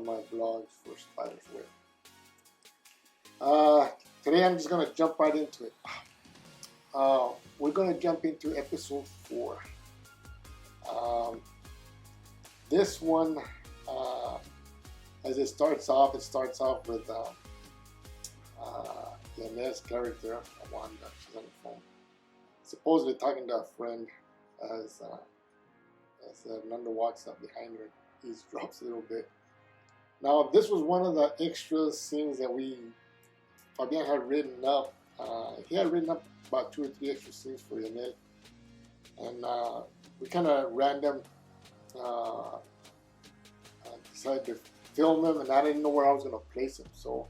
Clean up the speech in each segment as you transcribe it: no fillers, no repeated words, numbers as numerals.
my vlogs for Spider's Web. Today I'm just gonna jump right into it. We're gonna jump into episode 4. This one, as it starts off with Yanez's character, Wanda. She's on the phone, supposedly talking to a friend as Nando walks up behind her. He drops a little bit. Now, this was one of the extra scenes that Fabian had written up. He had written up about 2 or 3 extra scenes for Yanez, and we kind of random decided to film them, and I didn't know where I was going to place them. So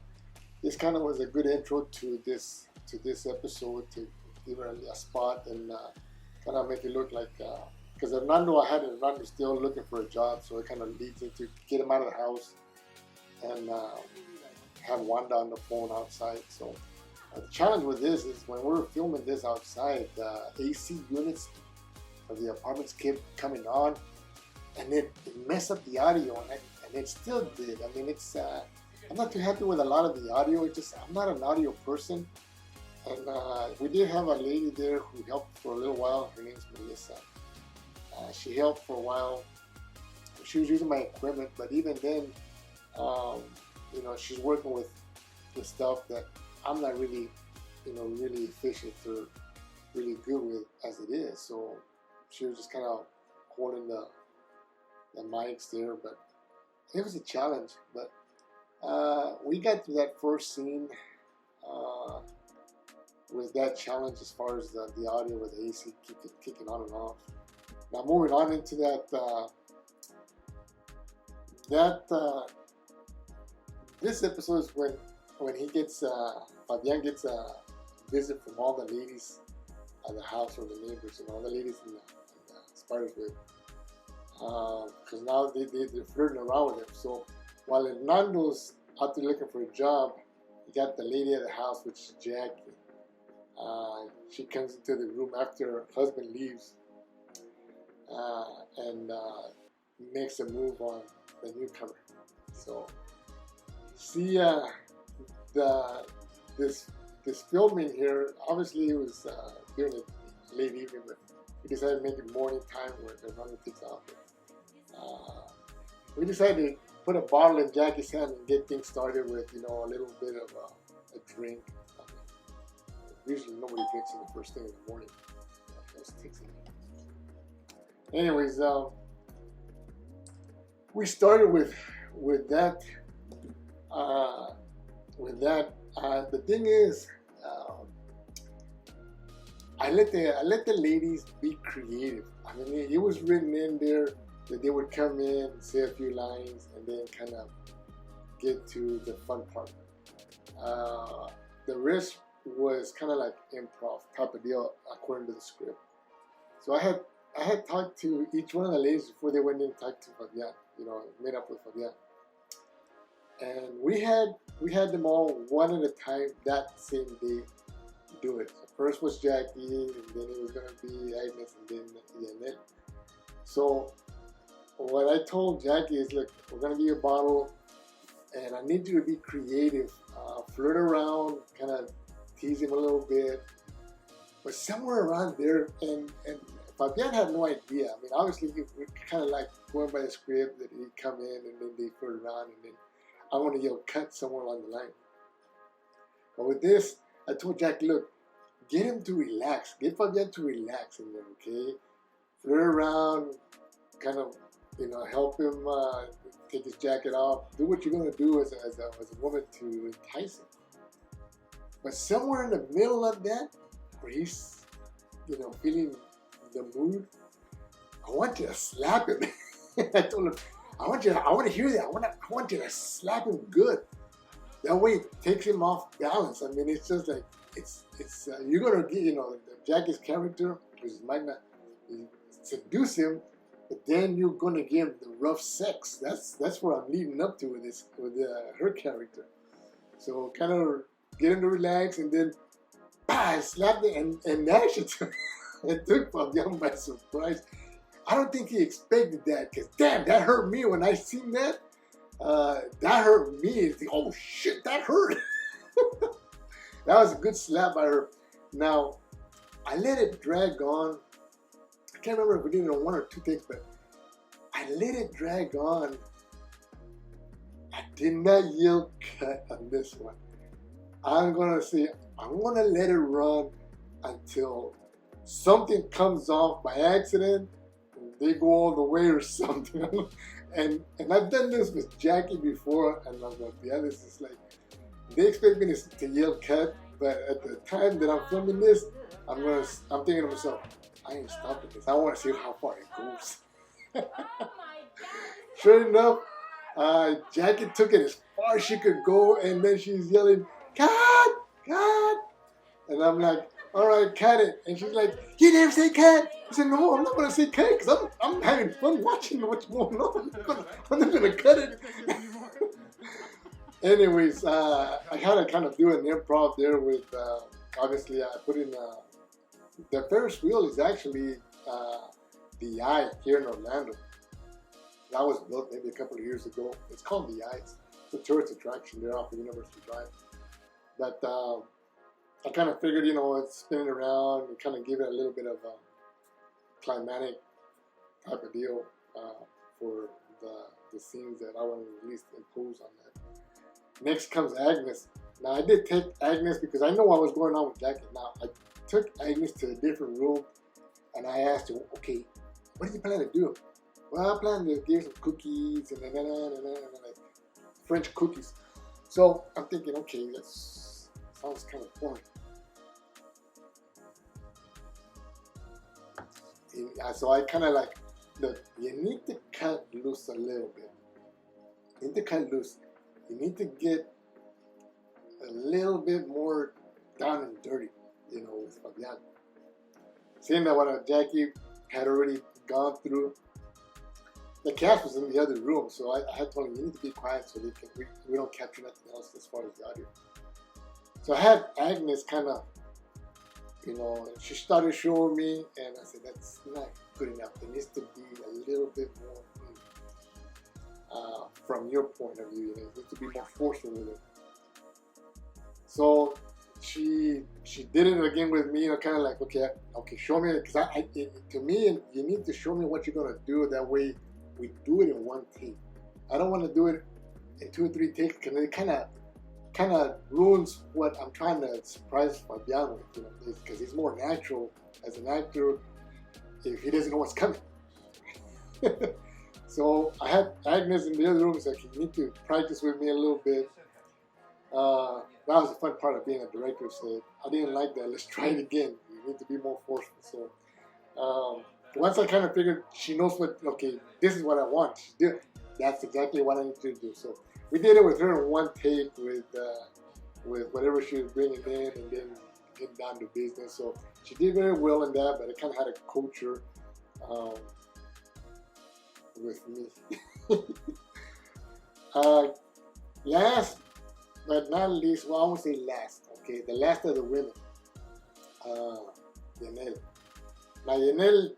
this kind of was a good intro to this episode, to give her a spot and kind of make it look like, because Hernando still looking for a job, so it kind of leads into get him out of the house and have Wanda on the phone outside. So the challenge with this is when we're filming this outside, the AC units of the apartments kept coming on, and it messed up the audio, and it still did. I mean, it's I'm not too happy with a lot of the audio. It's just I'm not an audio person, and we did have a lady there who helped for a little while. Her name's Melissa. She helped for a while. She was using my equipment, but even then, she's working with stuff that I'm not really, really efficient or really good with as it is. So she was just kind of holding the mics there, but it was a challenge. But we got through that first scene with that challenge as far as the audio with the AC kicking on and off. Now moving on into this episode is when he gets Fabian gets a visit from all the ladies at the house, or the neighbors, and all the ladies in the Spider's Web, because now they're flirting around with him. So while Hernando's out there looking for a job, you got the lady at the house, which is Jackie. She comes into the room after her husband leaves, and makes a move on the newcomer. So see, this filming here, obviously it was during the late evening, but we decided to make it morning time where Hernando takes off. We decided to put a bottle in Jackie's hand and get things started with, a little bit of a drink. Usually nobody drinks in the first thing in the morning. Anyways, we started with that. The thing is, I let the ladies be creative. I mean, it was written in there that they would come in, say a few lines, and then kind of get to the fun part. The rest was kind of like improv type of deal according to the script. So I had talked to each one of the ladies before they went in and talked to Fabian, made up with Fabian. And we had them all one at a time that same day do it. So first was Jackie, and then it was going to be Agnes, and then Yanez. So what I told Jackie is, look, we're going to give you a bottle, and I need you to be creative. Flirt around, kind of tease him a little bit. But somewhere around there, and Fabian had no idea. I mean, obviously, we kind of like going by the script that he'd come in, and then they flirt around, and then I want to yell cut somewhere along the line. But with this, I told Jack, look, get him to relax. Get Fabian to relax in there, okay? Flirt around, kind of, help him take his jacket off. Do what you're going to do as a woman to entice him. But somewhere in the middle of that, where he's, feeling the mood, I want you to slap him. I told him, I want to hear that. I want you to slap him good. That way it takes him off balance. I mean, it's just like, it's you're going to get, Jackie's character, which might not seduce him, but then you're going to give him the rough sex. That's what I'm leading up to with her character. So kind of get him to relax, and then I slapped it, and actually it took Fabian by surprise. I don't think he expected that, because damn, that hurt me when I seen that. That hurt me. It's like, oh shit, that hurt. That was a good slap by her. Now, I let it drag on. I can't remember if we did it on 1 or 2 takes, but I let it drag on. I did not yell cut on this one. I'm gonna let it run until something comes off by accident. They go all the way or something. and I've done this with Jackie before, and I'm like, yeah, this is like, they expect me to yell cut, but at the time that I'm filming this, I'm thinking to myself, I ain't stopping this. I want to see how far it goes. Sure enough, Jackie took it as far as she could go, and then she's yelling, cut, cut. And I'm like, all right, cut it. And she's like, you never say cut. I said, no, I'm not going to say cut because I'm having fun watching what's going on. I'm not going to cut it. Anyways, I had to kind of do an improv there with, obviously, I put in, the Ferris wheel is actually the Eye here in Orlando. That was built maybe a couple of years ago. It's called the Eye. It's a tourist attraction there off of University Drive. But I kind of figured, it's spinning around and kind of give it a little bit of a climatic type of deal for the scenes that I want to at least impose on that. Next comes Agnes. Now, I did take Agnes because I know what was going on with Jackie. Now, I took Agnes to a different room and I asked her, okay, what do you plan to do? Well, I plan to give some cookies and like French cookies. So I'm thinking, okay, that sounds kind of boring. So I kind of like, look, you need to cut loose a little bit. You need to cut loose. You need to get a little bit more down and dirty, with Fabian. Seeing that what Jackie had already gone through, the cast was in the other room, so I had told him, you need to be quiet so we don't capture nothing else as far as the audio. So I had Agnes kind of, she started showing me, and I said, that's not good enough. There needs to be a little bit more from your point of view. It needs to be more forceful with it. So she did it again with me, kind of like, okay, show me, because to me, you need to show me what you're going to do. That way we do it in one take. I don't want to do it in 2 or 3 takes, because it kind of ruins what I'm trying to surprise Fabian with, because he's more natural as an actor if he doesn't know what's coming. So I had Agnes in the other room. He's like, you need to practice with me a little bit. That was the fun part of being a director. So I didn't like that. Let's try it again. You need to be more forceful. So once I kind of figured she knows this is what I want. That's exactly what I need to do. So we did it with her in 1 take with whatever she was bringing in, and then getting down to business. So she did very well in that, but I kind of had to coach her with me. Last but not least, well, I won't say last, okay, the last of the women, Yanel. Now, Yanel,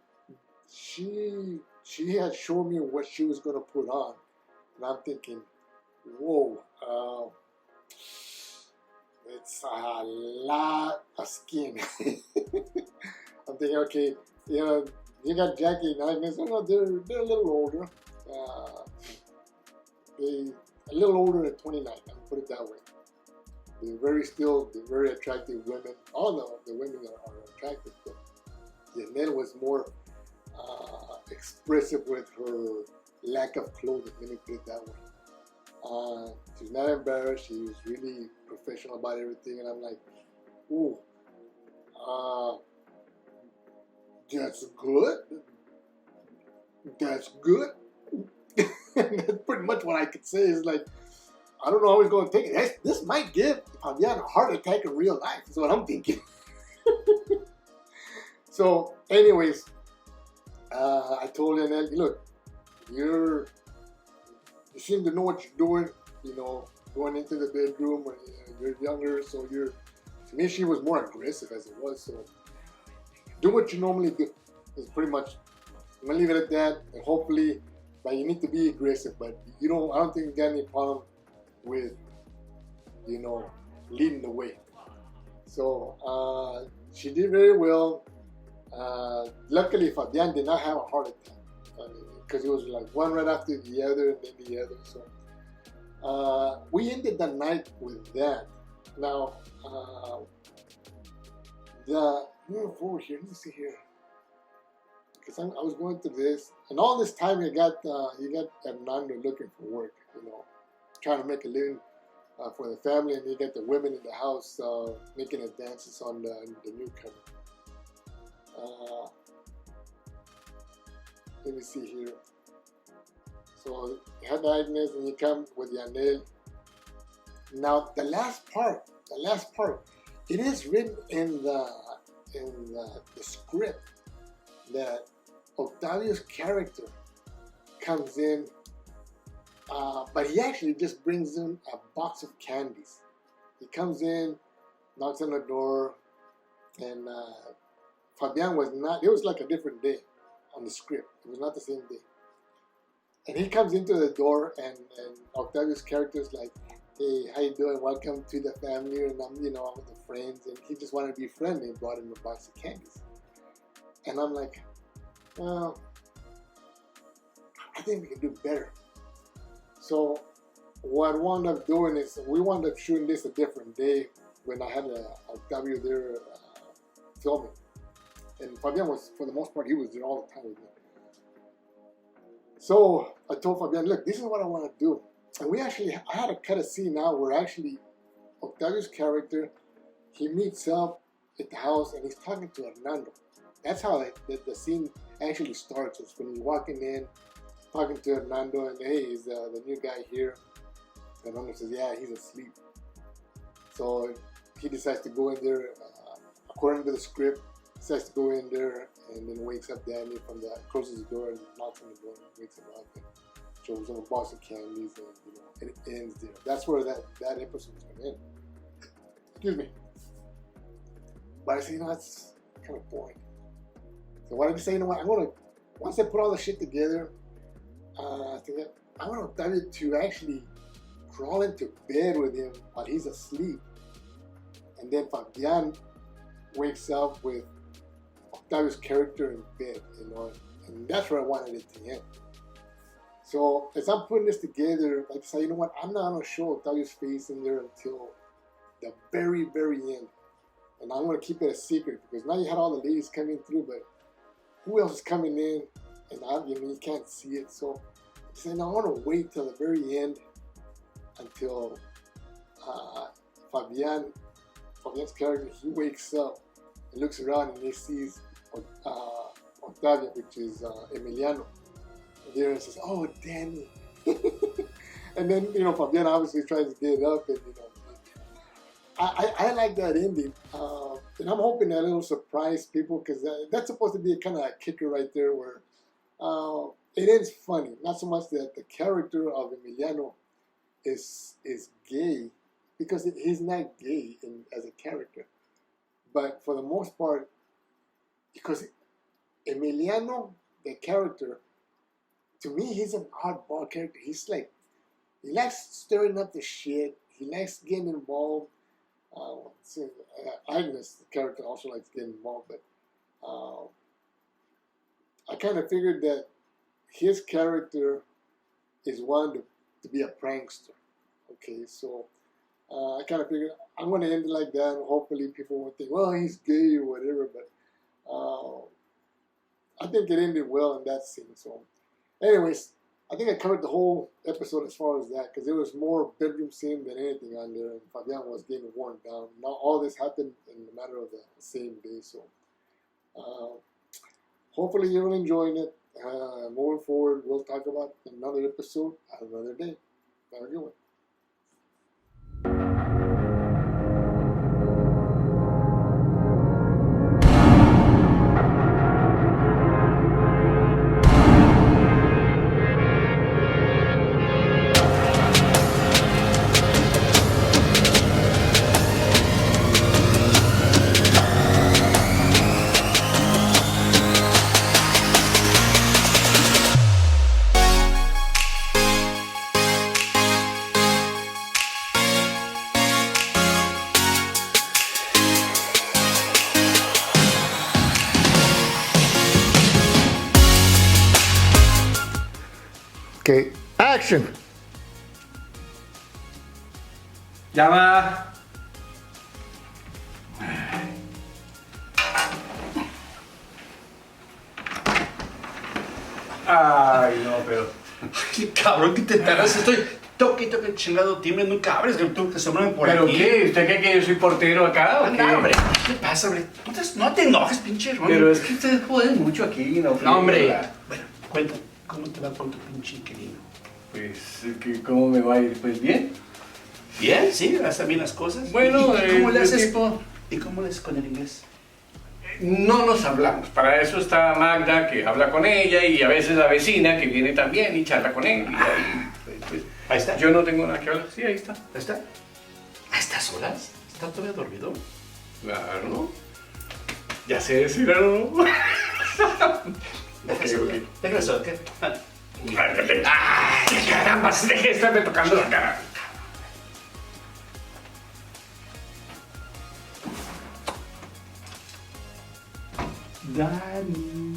she had shown me what she was going to put on, and I'm thinking, whoa, it's a lot of skin. I'm thinking, okay, you got Jackie and Agnes, they're a little older. A little older than 29, I'll put it that way. They're very attractive women. All the women are attractive, but Yanel was more expressive with her lack of clothing, let me put it that way. She's not embarrassed, she was really professional about everything, and I'm like, ooh, that's good. That's good. That's pretty much what I could say. Is like, I don't know how he's going to take it. This might give Fabian a heart attack in real life. Is what I'm thinking. So, anyways, I told him, look, you seem to know what you're doing. Going into the bedroom when you're younger. So to me, she was more aggressive as it was. So, do what you normally do. It's pretty much. I'm gonna leave it at that, and hopefully, Like you need to be aggressive, but you don't. I don't think you got any problem with, you know, leading the way. So she did very well. Luckily, Fabian did not have a heart attack because it was like one right after the other and then the other. So we ended the night with that. Now, move forward here. Let me see here, because I was going through this, and all this time you got Hernando looking for work, you know, trying to make a living for the family, and you got the women in the house making advances on the newcomer. Let me see here. So you have the Agnes, and you come with Yanel. Now the last part, it is written in the script that Octavio's character comes in, but he actually just brings in a box of candies. He comes in, knocks on the door, and Fabian was not, it was like a different day on the script. It was not the same day. And he comes into the door, and Octavio's character is like, hey, how you doing? Welcome to the family, and I'm with the friends, and he just wanted to be friendly and brought him a box of candies. And I'm like, well, I think we can do better. So what I wound up doing is we wound up shooting this a different day when I had Octavio there filming. And Fabian was, for the most part, he was there all the time with me. So I told Fabian, look, this is what I want to do. And I had to cut a scene now where actually Octavio's character, he meets up at the house and he's talking to Hernando. That's how the scene actually starts. It's when he's walking in, talking to Hernando, and hey, is the new guy here? And Hernando says, yeah, he's asleep. So he decides to go in there, according to the script, decides to go in there, and then wakes up Danny closes the door and knocks on the door and wakes him up and shows him a box of candies, and it ends there. That's where that episode is going to end. Excuse me. But I said, that's kind of boring. So why did I say, once I put all the shit together, I want Octavio to actually crawl into bed with him while he's asleep. And then Fabian wakes up with Octavio's character in bed, and that's where I wanted it to end. So as I'm putting this together, I decided, I'm not going to show Octavio's face in there until the very, very end. And I'm going to keep it a secret, because now you had all the ladies coming through, but who else is coming in? And you can't see it. So I said, I want to wait till the very end until Fabian's character, he wakes up and looks around and he sees Octavio, which is Emiliano, there, and says, oh, Danny. And then, Fabian obviously tries to get up, and, I like that ending. And I'm hoping that it'll surprise people, because that's supposed to be a kind of a kicker right there, where it ends funny. Not so much that the character of Emiliano is gay, because he's not gay as a character. But for the most part, because Emiliano, the character, to me, he's an oddball character. He's like, he likes stirring up the shit. He likes getting involved. Agnes, the character, also likes getting involved. But I kind of figured that his character is one to be a prankster. Okay, so I kind of figured I'm going to end it like that, and hopefully people won't think, well, he's gay or whatever. But I think it ended well in that scene. So anyways, I think I covered the whole episode as far as that, because there was more bedroom scene than anything on there, and Fabian was getting worn down. Now all this happened in the matter of the same day. So hopefully you're enjoying it. Moving forward, we'll talk about another episode another day. Have a good one. Ok, action. Llama. Ay, no, pero... Ay, cabrón, ¿qué te tardas? Estoy toque chingado timbre, nunca abres, tú te asombran por ¿Pero aquí. qué? ¿Usted cree que yo soy portero acá o qué? Anda, hombre, ¿qué pasa, hombre? No te enojes, pinche hermano. Pero es que ustedes joden mucho aquí, ¿no? No, hombre. Bueno, cuéntame, ¿cómo te va con tu pinche inquilino? Pues, ¿cómo me va a ir? Pues bien. Bien, sí, hacen bien las cosas. Bueno, ¿Y cómo le el haces? tipo- ¿Y cómo le haces con el inglés? No nos hablamos. Para eso está Magda, que habla con ella, y a veces la vecina, que viene también y charla con él. Y ahí, pues, Ahí está. yo no tengo nada que hablar. Sí, ahí está. ¿Ahí está? ¿A estas horas? ¿Está todavía dormido? Claro. Ya sé decirlo. Déjalo, ok. ¡Ay, caramba! Deje de estarme tocando la cara. Danny.